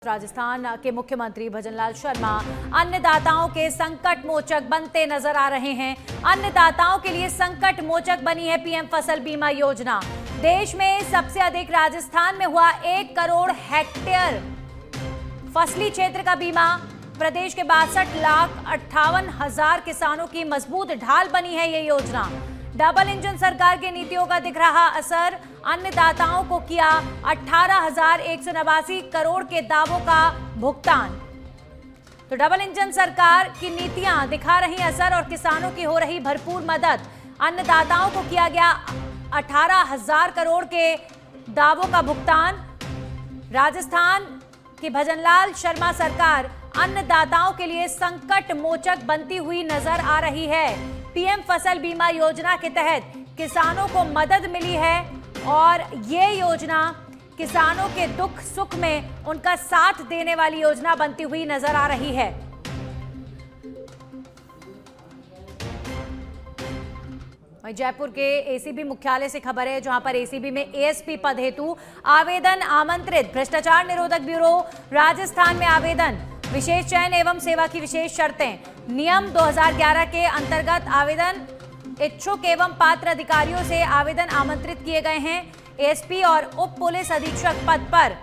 राजस्थान के मुख्यमंत्री भजनलाल शर्मा अन्नदाताओं के संकट मोचक बनते नजर आ रहे हैं। अन्नदाताओं के लिए संकट मोचक बनी है पीएम फसल बीमा योजना। देश में सबसे अधिक राजस्थान में हुआ 1 करोड़ हेक्टेयर फसली क्षेत्र का बीमा। प्रदेश के 62,58,000 किसानों की मजबूत ढाल बनी है ये योजना। डबल इंजन सरकार की नीतियों का दिख रहा असर। अन्नदाताओं को किया 18,189 करोड़ के दावों का भुगतान। तो डबल इंजन सरकार की नीतियां दिखा रही असर और किसानों की हो रही भरपूर मदद। अन्नदाताओं को किया गया 18,000 करोड़ के दावों का भुगतान। राजस्थान की भजनलाल शर्मा सरकार अन्नदाताओं के लिए संकट मोचक बनती हुई नजर आ रही है। पीएम फसल बीमा योजना के तहत किसानों को मदद मिली है और ये योजना किसानों के दुख सुख में उनका साथ देने वाली योजना बनती हुई नजर आ रही है। वहीं जयपुर के एसीबी मुख्यालय से खबर है, जहां पर एसीबी में एएसपी पद हेतु आवेदन आमंत्रित। भ्रष्टाचार निरोधक ब्यूरो राजस्थान में आवेदन। विशेष चयन एवं सेवा की विशेष शर्तें। नियम 2011 के अंतर्गत आवेदन इच्छुक एवं पात्र अधिकारियों से आवेदन आमंत्रित किए गए हैं। एएसपी और उप पुलिस अधीक्षक पद पर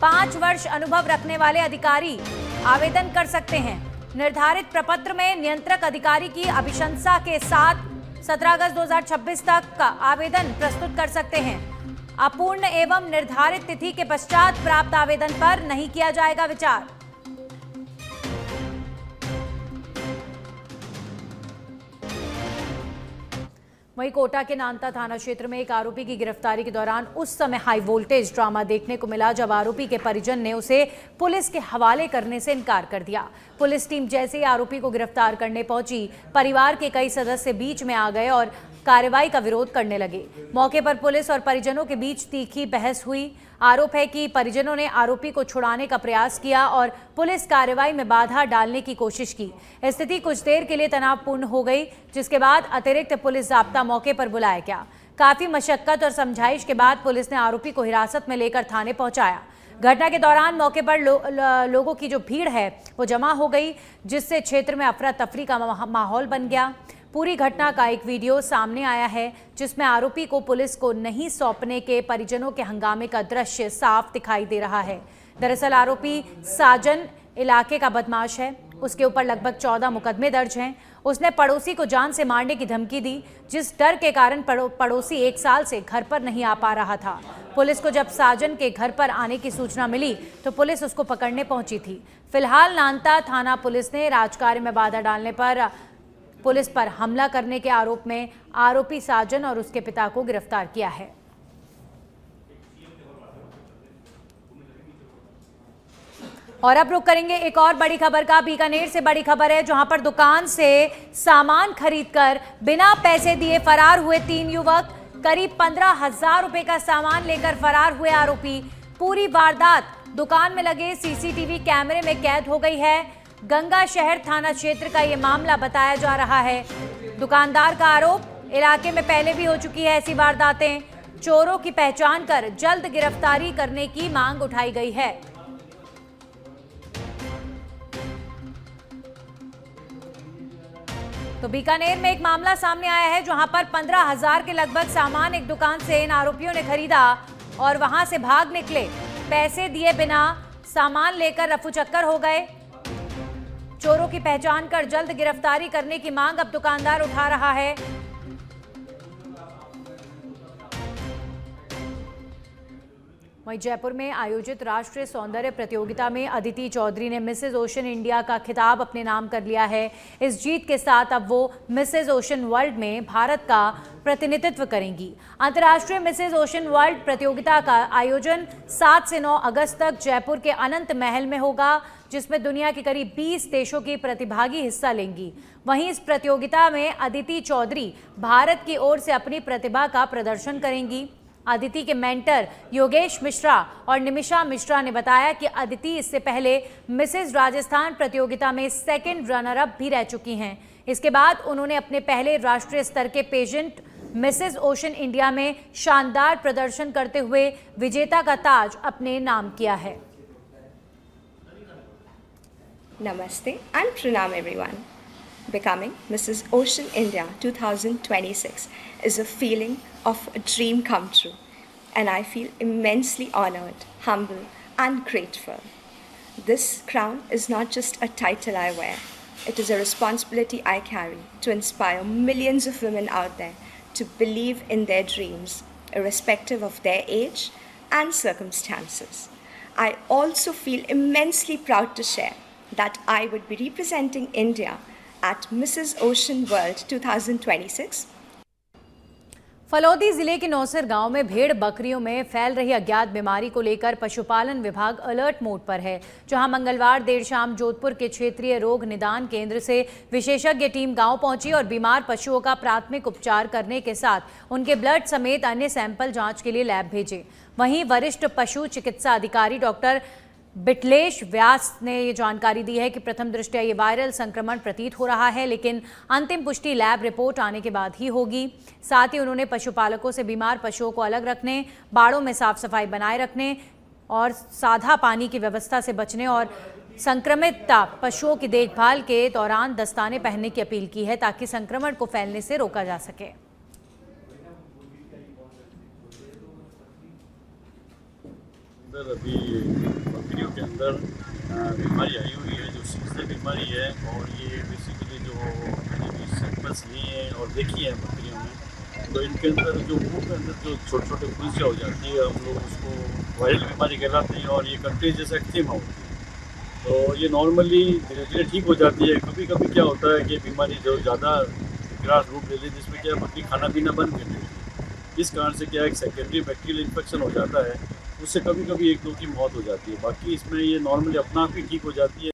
5 वर्ष अनुभव रखने वाले अधिकारी आवेदन कर सकते हैं। निर्धारित प्रपत्र में नियंत्रक अधिकारी की अभिशंसा के साथ 17 अगस्त 2026 तक का आवेदन प्रस्तुत कर सकते हैं। अपूर्ण एवं निर्धारित तिथि के पश्चात प्राप्त आवेदन पर नहीं किया जाएगा विचार। वहीं कोटा के नानता थाना क्षेत्र में एक आरोपी की गिरफ्तारी के दौरान उस समय हाई वोल्टेज ड्रामा देखने को मिला जब आरोपी के परिजन ने उसे पुलिस के हवाले करने से इनकार कर दिया। पुलिस टीम जैसे ही आरोपी को गिरफ्तार करने पहुंची, परिवार के कई सदस्य बीच में आ गए और कार्रवाई का विरोध करने लगे। मौके पर पुलिस और परिजनों के बीच तीखी बहस हुई। आरोप है कि परिजनों ने आरोपी को छुड़ाने का प्रयास किया और पुलिस कार्रवाई में बाधा डालने की कोशिश की। स्थिति कुछ देर के लिए तनावपूर्ण हो गई, जिसके बाद अतिरिक्त पुलिस जाब्ता मौके पर बुलाया गया। काफी मशक्कत और समझाइश के बाद पुलिस ने आरोपी को हिरासत में लेकर थाने पहुंचाया। घटना के दौरान मौके पर लोगों की जो भीड़ है वो जमा हो गई, जिससे क्षेत्र में अफरा तफरी का माहौल बन गया। पूरी घटना का एक वीडियो सामने आया है, जिसमें आरोपी को पुलिस को नहीं सौंपने के परिजनों के हंगामे का दृश्य साफ दिखाई दे रहा है। दरअसल आरोपी साजन इलाके का बदमाश है। उसके ऊपर लगभग 14 मुकदमे दर्ज हैं। उसने पड़ोसी को जान से मारने की धमकी दी, जिस डर के कारण पड़ोसी 1 साल से घर पर नहीं आ पा रहा था। पुलिस को जब साजन के घर पर आने की सूचना मिली तो पुलिस उसको पकड़ने पहुंची थी। फिलहाल नानता थाना पुलिस ने राजकार्य में बाधा डालने पर पुलिस पर हमला करने के आरोप में आरोपी साजन और उसके पिता को गिरफ्तार किया है। और अब रुक करेंगे एक और बड़ी खबर का। बीकानेर से बड़ी खबर है, जहां पर दुकान से सामान खरीदकर बिना पैसे दिए फरार हुए 3 युवक। करीब 15,000 रुपए का सामान लेकर फरार हुए आरोपी। पूरी वारदात दुकान में लगे सीसीटीवी कैमरे में कैद हो गई है। गंगा शहर थाना क्षेत्र का यह मामला बताया जा रहा है। दुकानदार का आरोप, इलाके में पहले भी हो चुकी है ऐसी वारदातें। चोरों की पहचान कर जल्द गिरफ्तारी करने की मांग उठाई गई है। तो बीकानेर में एक मामला सामने आया है, जहां पर 15,000 के लगभग सामान एक दुकान से इन आरोपियों ने खरीदा और वहां से भाग निकले। पैसे दिए बिना सामान लेकर रफूचक्कर हो गए। चोरों की पहचान कर जल्द गिरफ्तारी करने की मांग अब दुकानदार उठा रहा है। वहीं जयपुर में आयोजित राष्ट्रीय सौंदर्य प्रतियोगिता में अदिति चौधरी ने मिसेज ओशन इंडिया का खिताब अपने नाम कर लिया है। इस जीत के साथ अब वो मिसेज ओशन वर्ल्ड में भारत का प्रतिनिधित्व करेंगी। अंतर्राष्ट्रीय मिसेज ओशन वर्ल्ड प्रतियोगिता का आयोजन 7 से 9 अगस्त तक जयपुर के अनंत महल में होगा, जिसमें दुनिया के करीब 20 देशों की प्रतिभागी हिस्सा लेंगी। वहीं इस प्रतियोगिता में अदिति चौधरी भारत की ओर से अपनी प्रतिभा का प्रदर्शन करेंगी। अदिति के मेंटर योगेश मिश्रा और निमिषा मिश्रा ने बताया कि अदिति इससे पहले मिसेज राजस्थान प्रतियोगिता में 2nd रनर अप भी रह चुकी हैं। इसके बाद उन्होंने अपने पहले राष्ट्रीय स्तर के पेजेंट मिसेज ओशन इंडिया में शानदार प्रदर्शन करते हुए विजेता का ताज अपने नाम किया है। Namaste and Pranam everyone. Becoming Mrs. Ocean India 2026 is a feeling of a dream come true, and I feel immensely honored, humble, and grateful. This crown is not just a title I wear, it is a responsibility I carry to inspire millions of women out there to believe in their dreams, irrespective of their age and circumstances. I also feel immensely proud to share that I would be representing India at Mrs. Ocean World 2026. Phalodi जिले के नौसर गांव में भेड़ बकरियों में फैल रही अज्ञात बीमारी को लेकर पशुपालन विभाग अलर्ट मोड पर है, जहां मंगलवार देर शाम जोधपुर के क्षेत्रीय रोग निदान केंद्र से विशेषज्ञ टीम गांव पहुंची और बीमार पशुओं का प्राथमिक उपचार करने के साथ उनके ब्लड समेत अन्य सैंपल जांच के लिए लैब भेजे। वहीं वरिष्ठ पशु चिकित्सा अधिकारी डॉक्टर बिटलेश व्यास ने ये जानकारी दी है कि प्रथम दृष्टया ये वायरल संक्रमण प्रतीत हो रहा है, लेकिन अंतिम पुष्टि लैब रिपोर्ट आने के बाद ही होगी। साथ ही उन्होंने पशुपालकों से बीमार पशुओं को अलग रखने, बाड़ों में साफ सफाई बनाए रखने और सादा पानी की व्यवस्था से बचने और संक्रमित पशुओं की देखभाल के दौरान दस्ताने पहनने की अपील की है, ताकि संक्रमण को फैलने से रोका जा सके। अभी बकरियों के अंदर बीमारी आई हुई है, जो सीजनल बीमारी है, और ये बेसिकली जो सैंपल्स लिए हैं और देखी है बकरियों में, तो इनके अंदर जो मुंह के अंदर जो छोटे छोटे फुंसियाँ हो जाती है, हम लोग उसको वायरल बीमारी कहलाते हैं, और ये कंटेजियस एक्जिमा होती है। तो ये नॉर्मली धीरे धीरे ठीक हो जाती है। कभी कभी क्या होता है कि बीमारी जो ज़्यादा ग्रास रूप ले ली, जिसमें क्या बकरी खाना पीना बंद कर देती है, इस कारण से क्या एक सेकेंडरी बैक्टीरियल इन्फेक्शन हो जाता है, उससे कभी कभी एक दो की मौत हो जाती है। बाकी इसमें ये नॉर्मली अपना आप ही ठीक हो जाती है।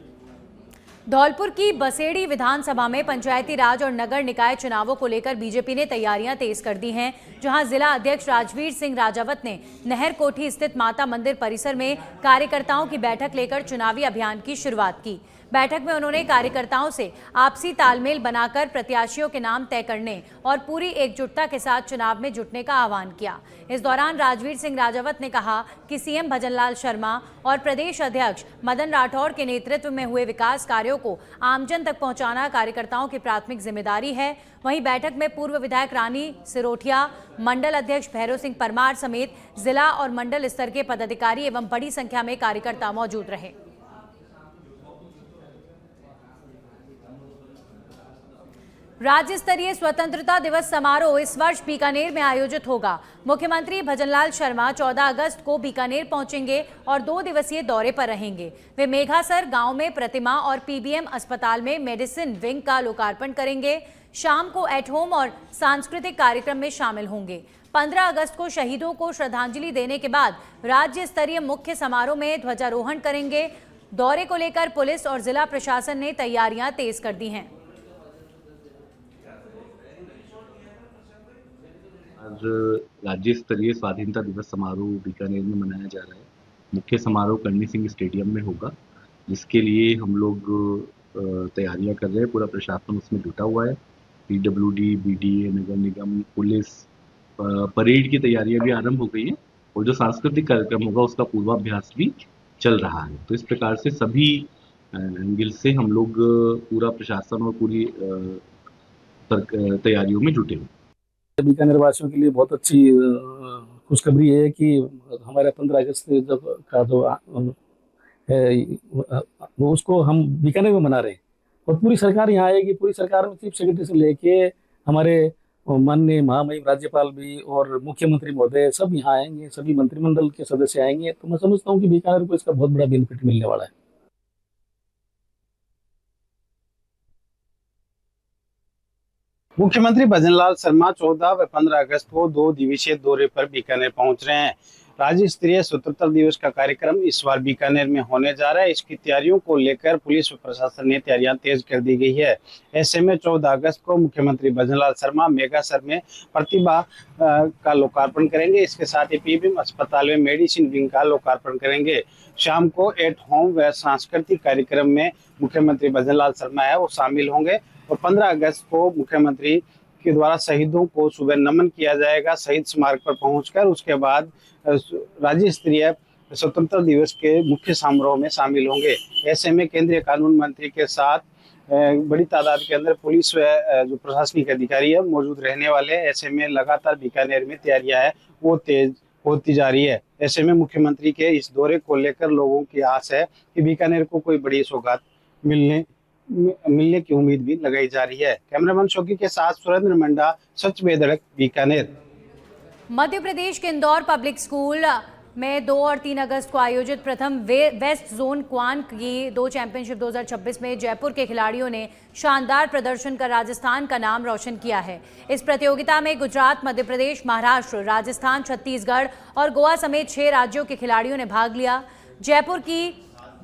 धौलपुर की बसेड़ी विधानसभा में पंचायती राज और नगर निकाय चुनावों को लेकर बीजेपी ने तैयारियां तेज कर दी हैं, जहां जिला अध्यक्ष राजवीर सिंह राजावत ने नहर कोठी स्थित माता मंदिर परिसर में कार्यकर्ताओं की बैठक लेकर चुनावी अभियान की शुरुआत की। बैठक में उन्होंने कार्यकर्ताओं से आपसी तालमेल बनाकर प्रत्याशियों के नाम तय करने और पूरी एकजुटता के साथ चुनाव में जुटने का आह्वान किया। इस दौरान राजवीर सिंह राजावत ने कहा कि सीएम भजनलाल शर्मा और प्रदेश अध्यक्ष मदन राठौर के नेतृत्व में हुए विकास कार्यों को आमजन तक पहुंचाना कार्यकर्ताओं की प्राथमिक जिम्मेदारी है। वहीं बैठक में पूर्व विधायक रानी सिरोठिया, मंडल अध्यक्ष भैरव सिंह परमार समेत जिला और मंडल स्तर के पदाधिकारी एवं बड़ी संख्या में कार्यकर्ता मौजूद रहे। राज्य स्तरीय स्वतंत्रता दिवस समारोह इस वर्ष बीकानेर में आयोजित होगा। मुख्यमंत्री भजनलाल शर्मा 14 अगस्त को बीकानेर पहुंचेंगे और 2 दिवसीय दौरे पर रहेंगे। वे मेघासर गांव में प्रतिमा और पीबीएम अस्पताल में मेडिसिन विंग का लोकार्पण करेंगे। शाम को एट होम और सांस्कृतिक कार्यक्रम में शामिल होंगे। 15 अगस्त को शहीदों को श्रद्धांजलि देने के बाद राज्य स्तरीय मुख्य समारोह में ध्वजारोहण करेंगे। दौरे को लेकर पुलिस और जिला प्रशासन ने तैयारियां तेज कर दी हैं। आज राज्य स्तरीय स्वाधीनता दिवस समारोह बीकानेर में मनाया जा रहा है। मुख्य समारोह करणी सिंह स्टेडियम में होगा, जिसके लिए हम लोग तैयारियां कर रहे हैं। पूरा प्रशासन उसमें जुटा हुआ है। पीडब्ल्यूडी, बीडीए, नगर निगम, पुलिस, परेड की तैयारियां भी आरंभ हो गई है और जो सांस्कृतिक कार्यक्रम होगा उसका पूर्वाभ्यास भी चल रहा है। तो इस प्रकार से सभी एंगल से हम लोग पूरा प्रशासन और पूरी तैयारियों में जुटे हुए। बीकानेर वासियों के लिए बहुत अच्छी खुशखबरी है कि हमारे 15 अगस्त का जो है वो उसको हम बीकानेर में मना रहे हैं और पूरी सरकार यहाँ आएगी। पूरी सरकार में चीफ सेक्रेटरी से लेके हमारे माननीय महामहिम राज्यपाल भी और मुख्यमंत्री महोदय सब यहाँ आएंगे, सभी मंत्रिमंडल के सदस्य आएंगे। तो मैं समझता हूँ कि बीकानेर को इसका बहुत बड़ा बेनिफिट मिलने वाला है। मुख्यमंत्री भजनलाल शर्मा 14 व 15 अगस्त को 2 दिवसीय दौरे पर बीकानेर पहुंच रहे हैं। राज्य स्तरीय स्वतंत्रता दिवस का कार्यक्रम इस बार बीकानेर में होने जा रहा है। इसकी तैयारियों को लेकर पुलिस व प्रशासन ने तैयारियां तेज कर दी गई है। ऐसे में 14 अगस्त को मुख्यमंत्री भजनलाल शर्मा मेगासर में प्रतिभा का लोकार्पण करेंगे। इसके साथ ही पीबीएम अस्पताल में मेडिसिन विंग का लोकार्पण करेंगे। शाम को एट होम व सांस्कृतिक कार्यक्रम में मुख्यमंत्री भजनलाल शर्मा है वो शामिल होंगे और 15 अगस्त को मुख्यमंत्री के द्वारा शहीदों को सुबह नमन किया जाएगा शहीद स्मारक पर पहुंचकर। उसके बाद राज्य स्तरीय स्वतंत्रता दिवस के मुख्य समारोह में शामिल होंगे। ऐसे में केंद्रीय कानून मंत्री के साथ बड़ी तादाद के अंदर पुलिस व जो प्रशासनिक अधिकारी है मौजूद रहने वाले हैं। ऐसे में लगातार बीकानेर में तैयारियां है वो तेज होती जा रही है। ऐसे में मुख्यमंत्री के इस दौरे को लेकर लोगों की आस है कि बीकानेर को कोई बड़ी सौगात मिलने की उम्मीद भी लगाई जा रही है। कैमरामैन शोकी के साथ सुरेंद्र मंडा, सच में धड़क, बीकानेर। मध्य प्रदेश के इंदौर पब्लिक स्कूल में 2 और 3 अगस्त को आयोजित प्रथम वेस्ट जोन क्वान की 2 चैंपियनशिप 2026 में जयपुर के खिलाड़ियों ने शानदार प्रदर्शन कर राजस्थान का नाम रोशन किया है। इस प्रतियोगिता में गुजरात, मध्य प्रदेश, महाराष्ट्र, राजस्थान, छत्तीसगढ़ और गोवा समेत 6 राज्यों के खिलाड़ियों ने भाग लिया। जयपुर की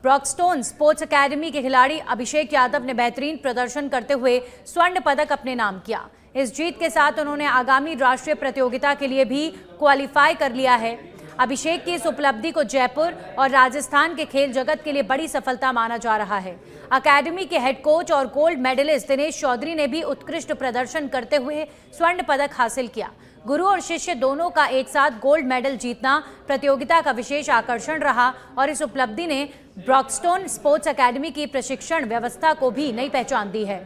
ब्रॉक्सटोन स्पोर्ट्स एकेडमी के खिलाड़ी अभिषेक यादव ने बेहतरीन प्रदर्शन करते हुए स्वर्ण पदक अपने नाम किया। इस जीत के साथ उन्होंने आगामी राष्ट्रीय प्रतियोगिता के लिए भी क्वालिफाई कर लिया है। अभिषेक की इस उपलब्धि को जयपुर और राजस्थान के खेल जगत के लिए बड़ी सफलता माना जा रहा है। अकेडमी के हेड कोच और गोल्ड मेडलिस्ट दिनेश चौधरी ने भी उत्कृष्ट प्रदर्शन करते हुए स्वर्ण पदक हासिल किया। गुरु और शिष्य दोनों का एक साथ गोल्ड मेडल जीतना प्रतियोगिता का विशेष आकर्षण रहा और इस उपलब्धि ने ब्रॉक्सटोन स्पोर्ट्स एकेडमी की प्रशिक्षण व्यवस्था को भी नई पहचान दी है।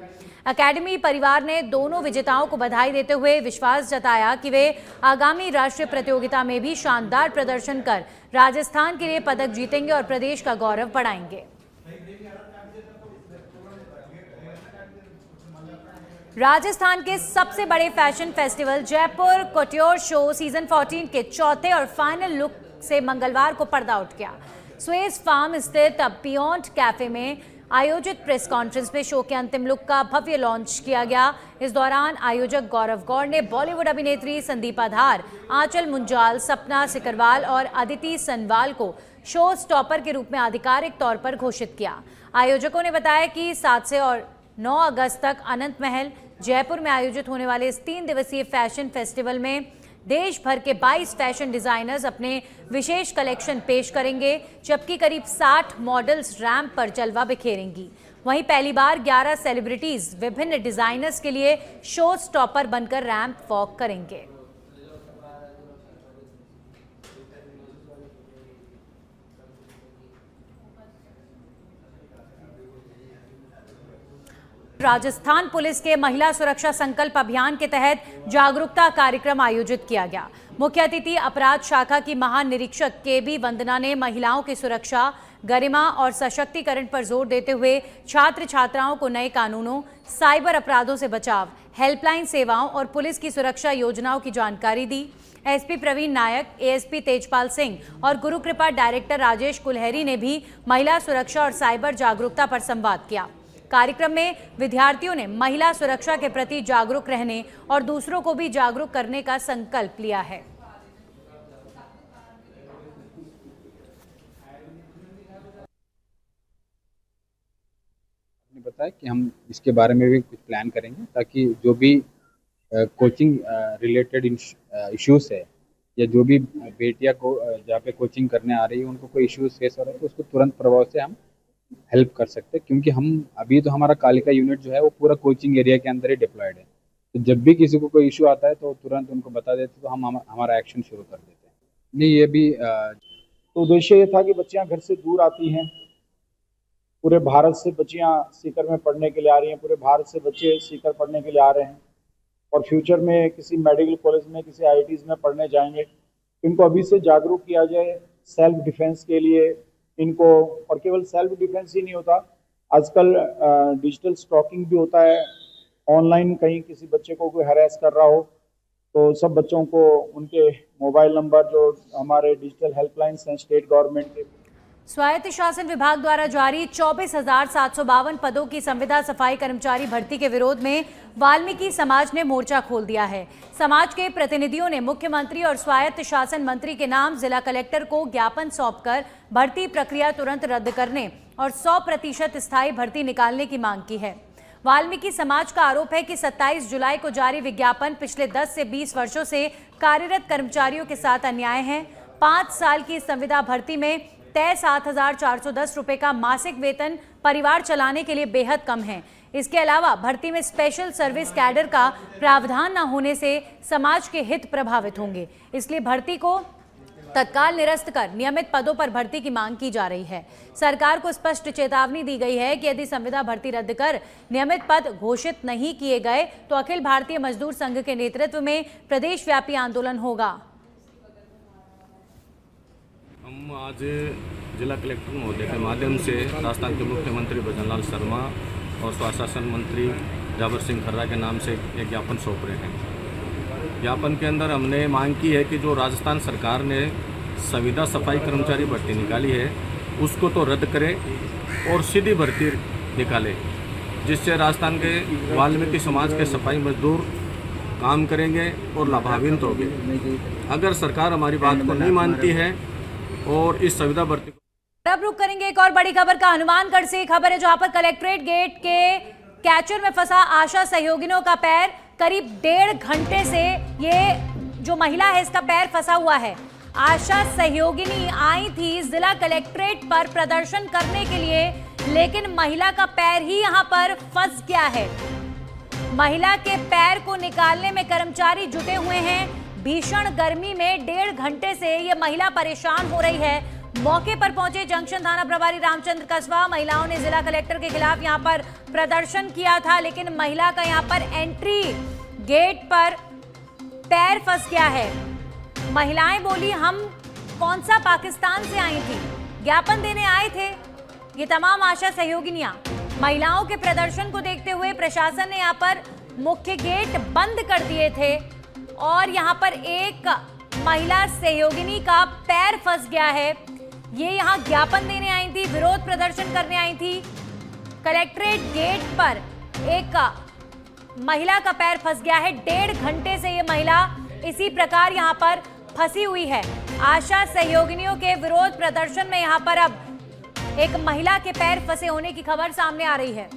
अकेडमी परिवार ने दोनों विजेताओं को बधाई देते हुए विश्वास जताया कि वे आगामी राष्ट्रीय प्रतियोगिता में भी शानदार प्रदर्शन कर राजस्थान के लिए पदक जीतेंगे और प्रदेश का गौरव बढ़ाएंगे। राजस्थान के सबसे बड़े fashion festival Jaipur couture show season 14 के चौथे और फाइनल लुक से मंगलवार को पर्दा उठ गया। स्वेज फार्म स्थित बियॉन्ड कैफे में आयोजित प्रेस कॉन्फ्रेंस में शो के अंतिम लुक का भव्य लॉन्च किया गया। इस दौरान आयोजक गौरव गौड़ ने बॉलीवुड अभिनेत्री संदीपा धार, आंचल मुंजाल, सपना सिकरवाल और अदिति सनवाल को शो स्टॉपर के रूप में आधिकारिक तौर पर घोषित किया। आयोजकों ने बताया कि 7 से और 9 अगस्त तक अनंत महल जयपुर में आयोजित होने वाले इस 3 दिवसीय फैशन फेस्टिवल में देश भर के 22 फैशन डिजाइनर्स अपने विशेष कलेक्शन पेश करेंगे, जबकि करीब 60 मॉडल्स रैंप पर जलवा बिखेरेंगी। वहीं पहली बार 11 सेलिब्रिटीज विभिन्न डिजाइनर्स के लिए शो स्टॉपर बनकर रैंप वॉक करेंगे। राजस्थान पुलिस के महिला सुरक्षा संकल्प अभियान के तहत जागरूकता कार्यक्रम आयोजित किया गया। मुख्य अतिथि अपराध शाखा की महानिरीक्षक केबी वंदना ने महिलाओं की सुरक्षा, गरिमा और सशक्तिकरण पर जोर देते हुए छात्र छात्राओं को नए कानूनों, साइबर अपराधों से बचाव, हेल्पलाइन सेवाओं और पुलिस की सुरक्षा योजनाओं की जानकारी दी। एसपी प्रवीण नायक, एएसपी तेजपाल सिंह और गुरु कृपा डायरेक्टर राजेश कुलहरी ने भी महिला सुरक्षा और साइबर जागरूकता पर संवाद किया। कार्यक्रम में विद्यार्थियों ने महिला सुरक्षा के प्रति जागरूक रहने और दूसरों को भी जागरूक करने का संकल्प लिया है। बताया कि हम इसके बारे में भी कुछ प्लान करेंगे ताकि जो भी कोचिंग रिलेटेड इश्यूज है या जो भी बेटियां को जहाँ पे कोचिंग करने आ रही है उनको कोई इश्यूज फेस हो रहा है तो उसको तुरंत प्रभाव से हम हेल्प कर सकते हैं, क्योंकि हम अभी तो हमारा कालिका यूनिट जो है वो पूरा कोचिंग एरिया के अंदर ही डिप्लॉयड है। तो जब भी किसी को कोई इशू आता है तो तुरंत उनको बता देते तो हम हमारा एक्शन शुरू कर देते हैं। नहीं, ये भी तो उद्देश्य ये था कि बच्चियां घर से दूर आती हैं, पूरे भारत से बच्चियां सीकर में पढ़ने के लिए आ रही हैं, पूरे भारत से बच्चे सीकर पढ़ने के लिए आ रहे हैं और फ्यूचर में किसी मेडिकल कॉलेज में, किसी आईआईटीज़ में पढ़ने जाएंगे। इनको अभी से जागरूक किया जाए सेल्फ डिफेंस के लिए इनको, और केवल सेल्फ डिफेंस ही नहीं होता, आजकल डिजिटल स्टॉकिंग भी होता है। ऑनलाइन कहीं किसी बच्चे को कोई हरास कर रहा हो तो सब बच्चों को उनके मोबाइल नंबर जो हमारे डिजिटल हेल्पलाइंस हैं स्टेट गवर्नमेंट के। स्वायत्त शासन विभाग द्वारा जारी 24,752 पदों की संविदा सफाई कर्मचारी भर्ती के विरोध में वाल्मीकि समाज ने मोर्चा खोल दिया है। समाज के प्रतिनिधियों ने मुख्यमंत्री और स्वायत्त शासन मंत्री के नाम जिला कलेक्टर को ज्ञापन सौंपकर भर्ती प्रक्रिया तुरंत रद्द करने और 100% स्थायी भर्ती निकालने की मांग की है। वाल्मीकि समाज का आरोप है कि 27 जुलाई को जारी विज्ञापन पिछले 10 से 20 वर्षों से कार्यरत कर्मचारियों के साथ अन्याय है। 5 साल की संविदा भर्ती में तय 7,410 रुपए का मासिक वेतन परिवार चलाने के लिए बेहद कम है। इसके अलावा भर्ती में स्पेशल सर्विस कैडर का प्रावधान न होने से समाज के हित प्रभावित होंगे। इसलिए भर्ती को तत्काल निरस्त कर नियमित पदों पर भर्ती की मांग की जा रही है। सरकार को स्पष्ट चेतावनी दी गई है कि यदि संविदा भर्ती रद्द कर नियमित पद घोषित नहीं किए गए तो अखिल भारतीय मजदूर संघ के नेतृत्व में प्रदेशव्यापी आंदोलन होगा। हम आज जिला कलेक्टर महोदय के माध्यम से राजस्थान के मुख्यमंत्री भजनलाल शर्मा और स्वशासन मंत्री जाबर सिंह खर्रा के नाम से एक ज्ञापन सौंप रहे हैं। ज्ञापन के अंदर हमने मांग की है कि जो राजस्थान सरकार ने संविदा सफाई कर्मचारी भर्ती निकाली है उसको तो रद्द करे और सीधी भर्ती निकाले, जिससे राजस्थान के वाल्मीकि समाज के सफाई मजदूर काम करेंगे और लाभान्वित होंगे। अगर सरकार हमारी बात को नहीं मानती है और इस संविदा भर्ती को अब रुक करेंगे एक और बड़ी खबर का। हनुमानगढ़ से खबर है जहां पर कलेक्ट्रेट गेट के कैचर में फंसा आशा सहयोगिनियों का पैर, करीब 1.5 घंटे से ये जो महिला है इसका पैर फंसा हुआ है। आशा सहयोगिनी आई थी जिला कलेक्ट्रेट पर प्रदर्शन करने के लिए, लेकिन महिला का पैर ही यहां पर फंस गया है। महिला के पैर को निकालने में कर्मचारी जुटे हुए हैं। भीषण गर्मी में 1.5 घंटे से ये महिला परेशान हो रही है। मौके पर पहुंचे जंक्शन थाना प्रभारी रामचंद्र कस्बा। महिलाओं ने जिला कलेक्टर के खिलाफ यहां पर प्रदर्शन किया था, लेकिन महिला का यहां पर एंट्री गेट पर पैर फंस गया है। महिलाएं बोली, हम कौन सा पाकिस्तान से आई थी, ज्ञापन देने आए थे ये तमाम आशा सहयोगिनियां। महिलाओं के प्रदर्शन को देखते हुए प्रशासन ने यहां पर मुख्य गेट बंद कर दिए थे और यहां पर एक महिला सहयोगिनी का पैर फंस गया है। ये यहां ज्ञापन देने आई थी, विरोध प्रदर्शन करने आई थी। कलेक्ट्रेट गेट पर एक महिला का पैर फंस गया है। 1.5 घंटे से ये महिला इसी प्रकार यहां पर फंसी हुई है। आशा सहयोगिनियों के विरोध प्रदर्शन में यहां पर अब एक महिला के पैर फंसे होने की खबर सामने आ रही है।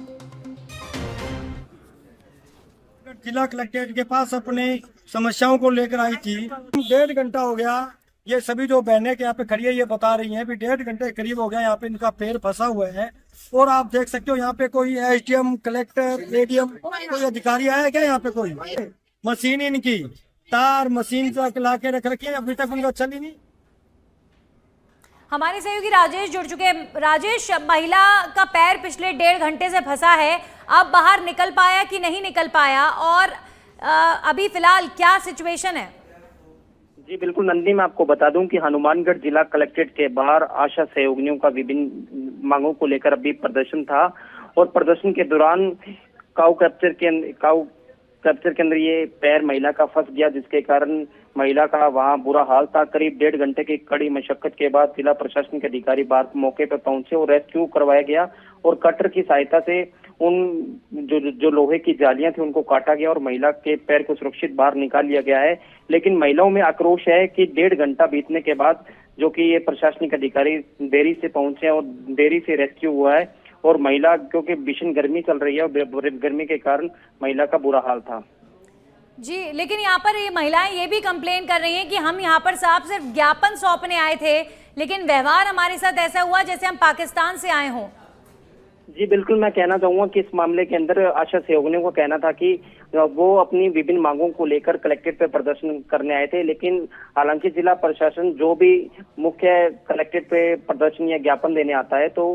जिला कलेक्ट्रेट के पास अपने समस्याओं को लेकर आई थी। 1.5 घंटा हो गया। ये सभी जो बहनें के यहाँ पे खड़ी है ये बता रही हैं भी 1.5 घंटे करीब हो गया यहाँ पे इनका पैर फंसा हुआ है। और आप देख सकते हो यहाँ पे कोई एसडीएम, कलेक्टर, एडीएम कोई अधिकारी आया क्या यहाँ पे? कोई मशीन इनकी तार मशीन तक ला के रख रखी है, अभी तक उनका चल ही नहीं। हमारे सहयोगी राजेश जुड़ चुके हैं। राजेश, महिला का पैर पिछले 1.5 घंटे से फंसा है, अब बाहर निकल पाया कि नहीं निकल पाया, और अभी फिलहाल क्या सिचुएशन है? जी बिल्कुल नंदी, मैं आपको बता दूं कि हनुमानगढ़ जिला कलेक्ट्रेट के बाहर आशा सहयोगिनियों का विभिन्न मांगों को लेकर अभी प्रदर्शन था और प्रदर्शन के दौरान काऊ कैप्चर के अंदर ये पैर महिला का फंस गया, जिसके कारण महिला का वहां बुरा हाल था। करीब 1.5 घंटे की कड़ी मशक्कत के बाद जिला प्रशासन के अधिकारी बाहर मौके पर पहुंचे और रेस्क्यू करवाया गया और कटर की सहायता से उन जो लोहे की जालियां थी उनको काटा गया और महिला के पैर को सुरक्षित बाहर निकाल लिया गया है। लेकिन महिलाओं में आक्रोश है कि 1.5 घंटा बीतने के बाद जो कि ये प्रशासनिक अधिकारी देरी से पहुंचे और देरी से रेस्क्यू हुआ है और महिला, क्योंकि भीषण गर्मी चल रही है और गर्मी के कारण महिला का बुरा हाल था। जी, लेकिन यहाँ पर ये महिलाएं ये भी कंप्लेन कर रही हैं कि हम यहाँ पर साहब सिर्फ ज्ञापन सौंपने आए थे, लेकिन व्यवहार हमारे साथ ऐसा हुआ जैसे हम पाकिस्तान से आए हों। जी बिल्कुल, मैं कहना चाहूंगा कि इस मामले के अंदर आशा सहयोगिनियों को कहना था कि वो अपनी विभिन्न मांगों को लेकर कलेक्ट्रेट पे प्रदर्शन करने आए थे, लेकिन हालांकि जिला प्रशासन जो भी मुख्य कलेक्ट्रेट पे प्रदर्शन या ज्ञापन देने आता है तो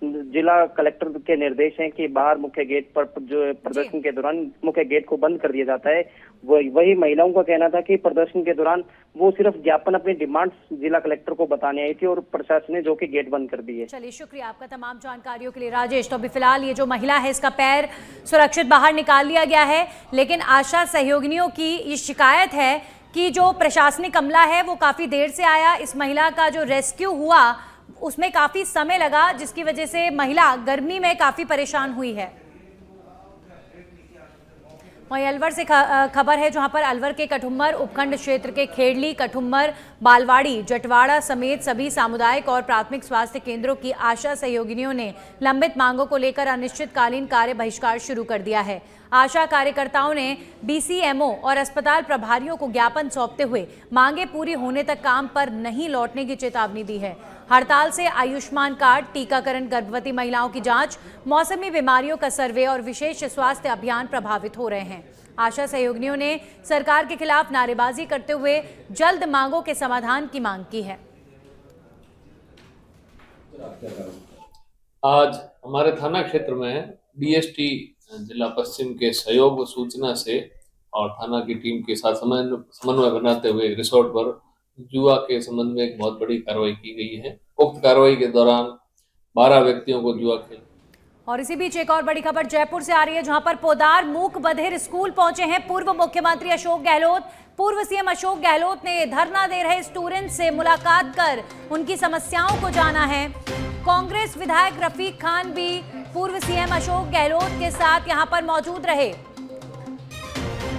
जिला कलेक्टर के निर्देश हैं कि बाहर मुख्य गेट पर जो प्रदर्शन के दौरान मुख्य गेट को बंद कर दिया जाता है। वही महिलाओं का कहना था कि प्रदर्शन के दौरान वो सिर्फ ज्ञापन अपनी डिमांड्स जिला कलेक्टर को बताने आई थी और प्रशासन ने जो कि गेट बंद कर दिए। चलिए, शुक्रिया आपका तमाम जानकारियों के लिए राजेश। तो अभी फिलहाल ये जो महिला है इसका पैर सुरक्षित बाहर निकाल लिया गया है, लेकिन आशा सहयोगिनियों की ये शिकायत है कि जो प्रशासनिक अमला है वो काफी देर से आया। इस महिला का जो रेस्क्यू हुआ उसमें काफी समय लगा, जिसकी वजह से महिला गर्मी में काफी परेशान हुई है। वहीं अलवर से खबर है जहां पर अलवर के कठुम्मर उपखंड क्षेत्र के खेड़ली, कठुम्मर, बालवाड़ी, जटवाड़ा समेत सभी सामुदायिक और प्राथमिक स्वास्थ्य केंद्रों की आशा सहयोगिनियों ने लंबित मांगों को लेकर अनिश्चितकालीन कार्य बहिष्कार शुरू कर दिया है। आशा कार्यकर्ताओं ने बीसीएमओ और अस्पताल प्रभारियों को ज्ञापन सौंपते हुए मांगे पूरी होने तक काम पर नहीं लौटने की चेतावनी दी है। हड़ताल से आयुष्मान कार्ड, टीकाकरण, गर्भवती महिलाओं की जांच, मौसमी बीमारियों का सर्वे और विशेष स्वास्थ्य अभियान प्रभावित हो रहे हैं। आशा सहयोगिनियों ने सरकार के खिलाफ नारेबाजी करते हुए जल्द मांगों के समाधान की मांग की है। आज हमारे थाना क्षेत्र में DST जिला पश्चिम के सहयोग व सूचना से और थाना की टीम के साथ समन्वय बनाते हुए रिसोर्ट पर जुआ के संबंध में एक बहुत बड़ी कार्रवाई की गई है। उक्त कार्रवाई के दौरान 12 व्यक्तियों को जुआ खेल। और इसी बीच एक और बड़ी खबर जयपुर से आ रही है, जहां पर पोदार मूक बधिर स्कूल पहुंचे हैं पूर्व मुख्यमंत्री अशोक गहलोत। पूर्व CM अशोक गहलोत ने धरना दे रहे स्टूडेंट से मुलाकात कर उनकी समस्याओं को जाना है। कांग्रेस विधायक रफीक खान भी पूर्व CM अशोक गहलोत के साथ यहां पर मौजूद रहे।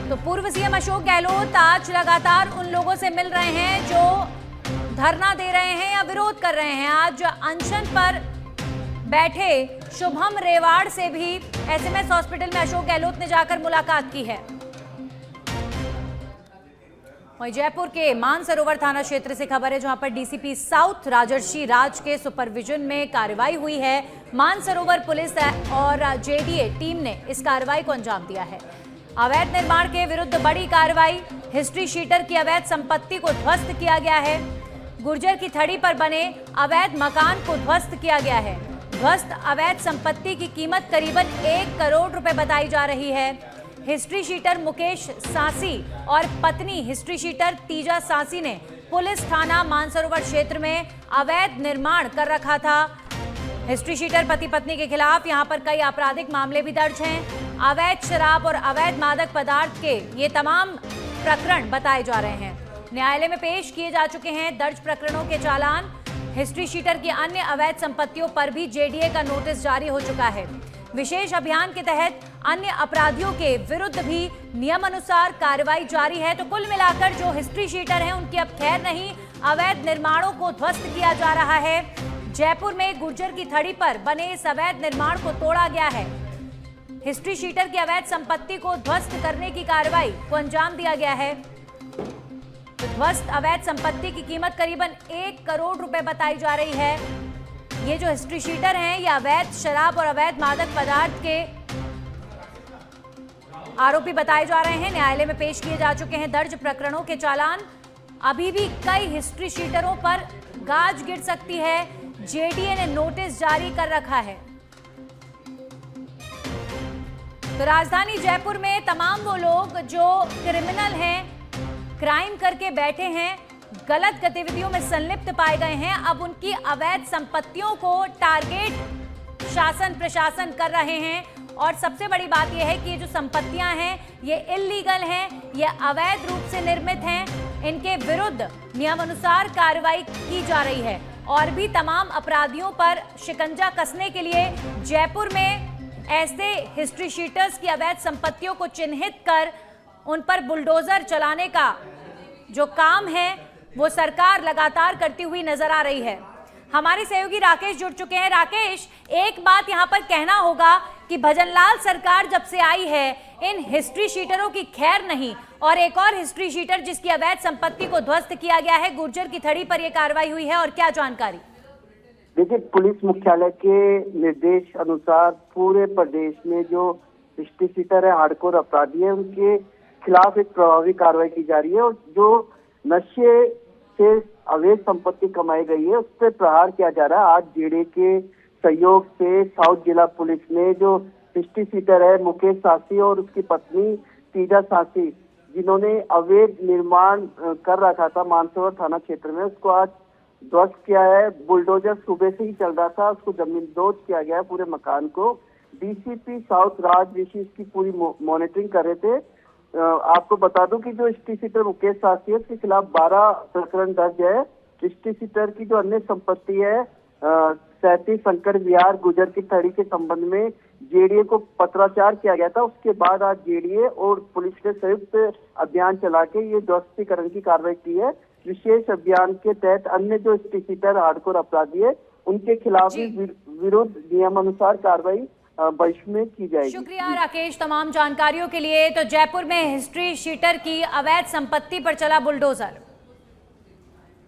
तो पूर्व CM अशोक गहलोत आज लगातार उन लोगों से मिल रहे हैं जो धरना दे रहे हैं या विरोध कर रहे हैं। आज अनशन पर बैठे शुभम रेवाड़ से भी SMS हॉस्पिटल में अशोक गहलोत ने जाकर मुलाकात की है। वहीं जयपुर के मानसरोवर थाना क्षेत्र से खबर है, जहां पर DCP साउथ राजर्षि राज के सुपरविजन में कार्रवाई हुई है। मानसरोवर पुलिस और JDA टीम ने इस कार्रवाई को अंजाम दिया है। अवैध निर्माण के विरुद्ध बड़ी कार्रवाई। हिस्ट्री शीटर की अवैध संपत्ति को ध्वस्त किया गया है। गुर्जर की थड़ी पर बने अवैध मकान को ध्वस्त किया गया है। ध्वस्त अवैध संपत्ति की कीमत करीबन 1 करोड़ रुपए बताई जा रही है। हिस्ट्री शीटर मुकेश सांसी और पत्नी हिस्ट्री शीटर तीजा सांसी ने पुलिस थाना मानसरोवर क्षेत्र में अवैध निर्माण कर रखा था। हिस्ट्री शीटर पति पत्नी के खिलाफ यहां पर कई आपराधिक मामले भी दर्ज हैं। अवैध शराब और अवैध मादक पदार्थ के ये तमाम प्रकरण बताए जा रहे हैं। न्यायालय में पेश किए जा चुके हैं दर्ज प्रकरणों के चालान। हिस्ट्री शीटर की अन्य अवैध संपत्तियों पर भी JDA का नोटिस जारी हो चुका है। विशेष अभियान के तहत अन्य अपराधियों के विरुद्ध भी नियमानुसार कार्रवाई जारी है। तो कुल मिलाकर जो हिस्ट्री शीटर हैं उनकी अब खैर नहीं, अवैध निर्माणों को ध्वस्त किया जा रहा है। जयपुर में गुर्जर की थड़ी पर बने इस अवैध निर्माण को तोड़ा गया है। हिस्ट्री शीटर की अवैध संपत्ति को ध्वस्त करने की कार्रवाई को अंजाम दिया गया है। तो ध्वस्त अवैध संपत्ति की कीमत करीबन 1 करोड़ रुपए बताई जा रही है। ये जो हिस्ट्री शीटर हैं ये अवैध शराब और अवैध मादक पदार्थ के आरोपी बताए जा रहे हैं। न्यायालय में पेश किए जा चुके हैं दर्ज प्रकरणों के चालान। अभी भी कई हिस्ट्री शीटरों पर गाज गिर सकती है। JDA ने नोटिस जारी कर रखा है। तो राजधानी जयपुर में तमाम वो लोग जो क्रिमिनल हैं, क्राइम करके बैठे हैं, गलत गतिविधियों में संलिप्त पाए गए हैं, अब उनकी अवैध संपत्तियों को टारगेट शासन प्रशासन कर रहे हैं। और सबसे बड़ी बात यह है कि ये जो संपत्तियां हैं ये इल्लीगल हैं, ये अवैध रूप से निर्मित हैं, इनके विरुद्ध नियमानुसार कार्रवाई की जा रही है। और भी तमाम अपराधियों पर शिकंजा कसने के लिए जयपुर में ऐसे हिस्ट्री शीटर्स की अवैध संपत्तियों को चिन्हित कर उन पर बुलडोजर चलाने का जो काम है वो सरकार लगातार करती हुई नजर आ रही है। हमारे सहयोगी राकेश जुड़ चुके हैं। राकेश, एक बात यहां पर कहना होगा कि भजनलाल सरकार जब से आई है इन हिस्ट्री शीटरों की खैर नहीं, और एक और हिस्ट्री शीटर जिसकी अवैध संपत्ति को ध्वस्त किया गया है, गुर्जर की थड़ी पर यह कार्रवाई हुई है। और क्या जानकारी? देखिए, पुलिस मुख्यालय के निर्देश अनुसार पूरे प्रदेश में जो हिस्ट्री शीटर है, हार्डकोर अपराधी है, उनके खिलाफ एक प्रभावी कार्रवाई की जा रही है। और जो नशे से अवैध संपत्ति कमाई गई है उस पर प्रहार किया जा रहा है। आज JDA के सहयोग से साउथ जिला पुलिस ने जो हिस्ट्री शीटर है मुकेश सांसी और उसकी पत्नी तीजा सांसी, जिन्होंने अवैध निर्माण कर रखा था मानसरोवर थाना क्षेत्र में, उसको आज ध्वस्त किया है। बुलडोजर सुबह से ही चल रहा था, उसको जमींदोज किया गया है पूरे मकान को। DCP साउथ राज ऋषि इसकी पूरी मॉनिटरिंग कर रहे थे। आपको बता दूं कि जो हिस्ट्री शीटर मुकेश सांसी है उसके खिलाफ 12 प्रकरण दर्ज है। हिस्ट्री शीटर की जो अन्य संपत्ति है 37 शंकर विहार गुर्जर की थड़ी के संबंध में JDA को पत्राचार किया गया था। उसके बाद आज JDA और पुलिस ने संयुक्त अभियान चला के ये ध्वस्तीकरण की कार्रवाई की है। विशेष अभियान के तहत अन्य जो हिस्ट्री शीटर हार्डकोर अपराधी है उनके खिलाफ भी विरुद्ध नियमानुसार कार्रवाई भविष्य में की जाएगी। शुक्रिया राकेश तमाम जानकारियों के लिए। तो जयपुर में हिस्ट्री शीटर की अवैध संपत्ति पर चला बुलडोजर।